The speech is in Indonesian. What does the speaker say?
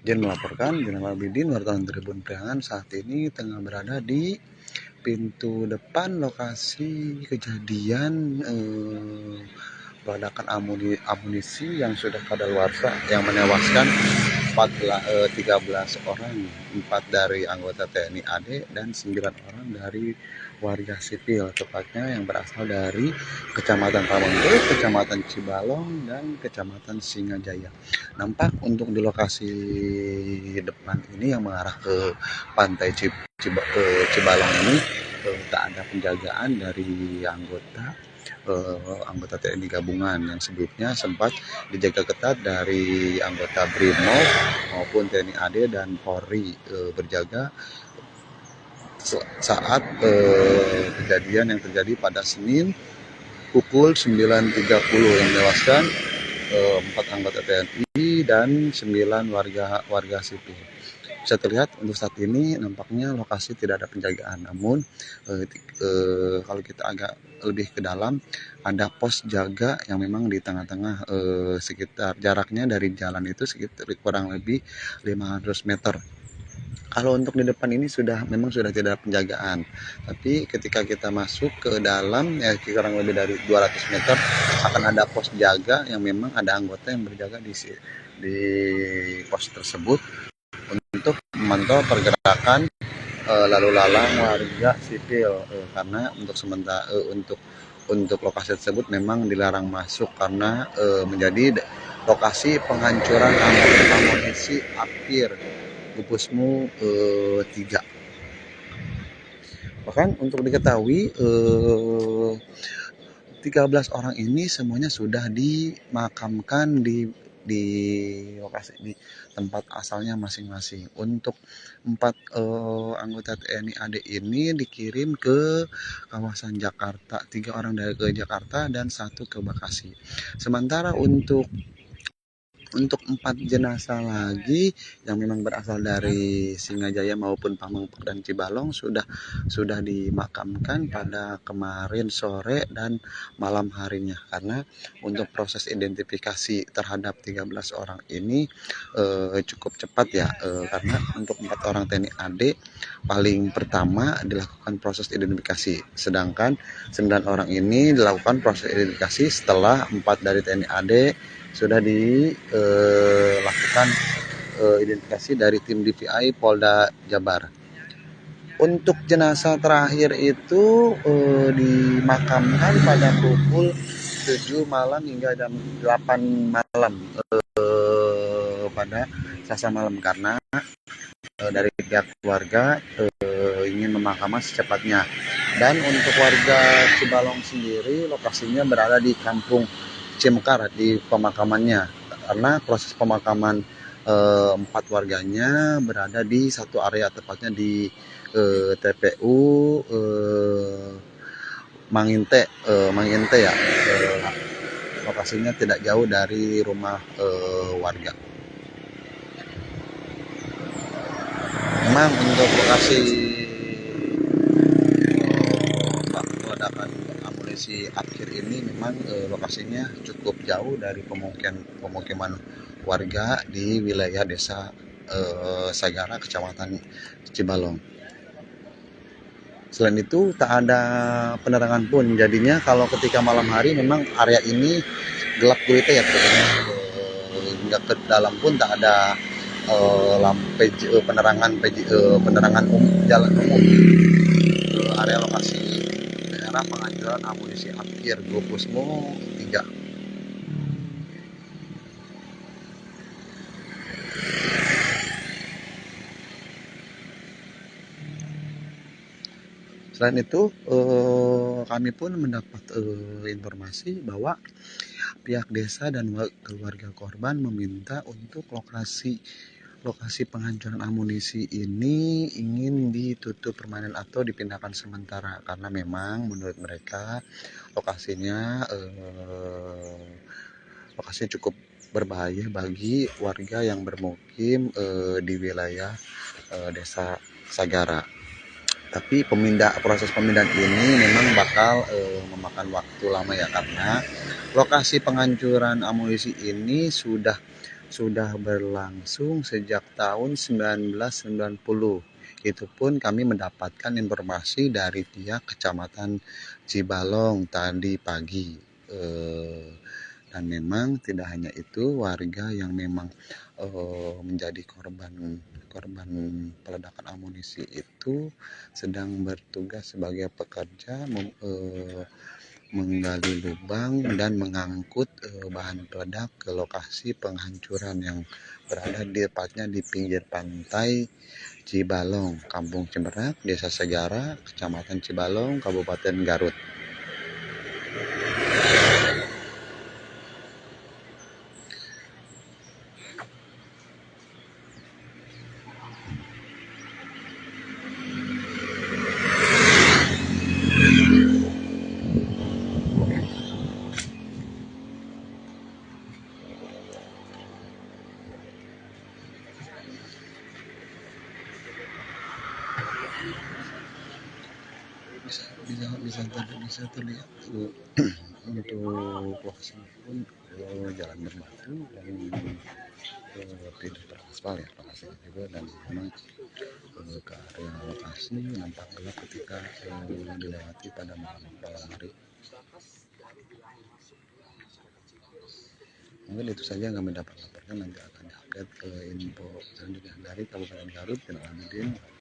Izin melaporkan, Zainal Abidin, wartawan Tribun Priangan saat ini tengah berada di pintu depan lokasi kejadian ledakan amunisi yang sudah kadaluarsa yang menewaskan 13 orang, 4 dari anggota TNI AD dan 9 orang dari warga sipil, tepatnya yang berasal dari Kecamatan Pamengpe, Kecamatan Cibalong, dan Kecamatan Singajaya. Nampak untuk di lokasi depan ini yang mengarah ke pantai Cibalong ini tak ada penjagaan dari anggota TNI gabungan yang sebelumnya sempat dijaga ketat dari anggota BRIMOB maupun TNI AD dan Polri berjaga saat kejadian yang terjadi pada Senin pukul 9.30 yang menewaskan 4 anggota TNI dan 9 warga sipil. Bisa terlihat untuk saat ini nampaknya lokasi tidak ada penjagaan, namun kalau kita agak lebih ke dalam ada pos jaga yang memang di tengah-tengah, sekitar jaraknya dari jalan itu sekitar kurang lebih 500 meter. Kalau untuk di depan ini memang sudah tidak ada penjagaan, tapi ketika kita masuk ke dalam ya kurang lebih dari 200 meter akan ada pos jaga yang memang ada anggota yang berjaga di pos tersebut untuk memantau pergerakan lalu lalang warga sipil, karena untuk sementara untuk lokasi tersebut memang dilarang masuk karena menjadi lokasi penghancuran amunisi akhir Gupusmu 3. Bahkan untuk diketahui 13 orang ini semuanya sudah dimakamkan di lokasi di tempat asalnya masing-masing. Untuk 4 anggota TNI AD ini dikirim ke kawasan Jakarta, 3 orang dari ke Jakarta dan 1 ke Bekasi. Sementara untuk 4 jenazah lagi yang memang berasal dari Singajaya maupun Pamengpe dan Cibalong sudah dimakamkan pada kemarin sore dan malam harinya, karena untuk proses identifikasi terhadap 13 orang ini cukup cepat ya, karena untuk 4 orang TNI AD paling pertama dilakukan proses identifikasi, sedangkan 9 orang ini dilakukan proses identifikasi setelah 4 dari TNI AD sudah dilakukan identifikasi dari tim DVI Polda Jabar. Untuk jenazah terakhir itu dimakamkan pada pukul 7 malam hingga jam 8 malam pada Selasa malam, karena dari pihak keluarga ingin pemakaman secepatnya. Dan untuk warga Cibalong sendiri lokasinya berada di Kampung Cimekar di pemakamannya, karena proses pemakaman 4 warganya berada di satu area, tepatnya di TPU Manginte ya, lokasinya tidak jauh dari rumah warga. Memang untuk lokasi ledakan amunisi akhir ini memang lokasinya cukup jauh dari pemukiman warga di wilayah desa Sagara, Kecamatan Cibalong. Selain itu tak ada penerangan pun, jadinya kalau ketika malam hari memang area ini gelap gulita ya, hingga ke dalam pun tak ada penerangan jalan umum. Area lokasi daerah penghancuran amunisi akhir Gupusmu 3. Selain itu kami pun mendapat informasi bahwa pihak desa dan keluarga korban meminta untuk lokasi penghancuran amunisi ini ingin ditutup permanen atau dipindahkan sementara, karena memang menurut mereka lokasinya cukup berbahaya bagi warga yang bermukim di wilayah desa Sagara. Tapi proses pemindahan ini memang bakal memakan waktu lama ya, karena lokasi penghancuran amunisi ini sudah sudah berlangsung sejak tahun 1990. Itu pun kami mendapatkan informasi dari pihak Kecamatan Cibalong tadi pagi. Dan memang tidak hanya itu, warga yang memang menjadi korban korban peledakan amunisi itu sedang bertugas sebagai pekerja menggali lubang dan mengangkut bahan peledak ke lokasi penghancuran yang berada di tepatnya di pinggir pantai Cibalong, Kampung Cimerak, Desa Segara, Kecamatan Cibalong, Kabupaten Garut. Bisa terlihat untuk lokasinya pun jalan berbatu dan tidak beraspal ya lokasinya juga, dan memang ke area lokasi nampak gelap ketika dilewati pada malam hari. Mungkin itu saja yang kami dapat laporkan, nanti akan diupdate ke info selanjutnya dari Kabupaten Garut dan Alamuddin.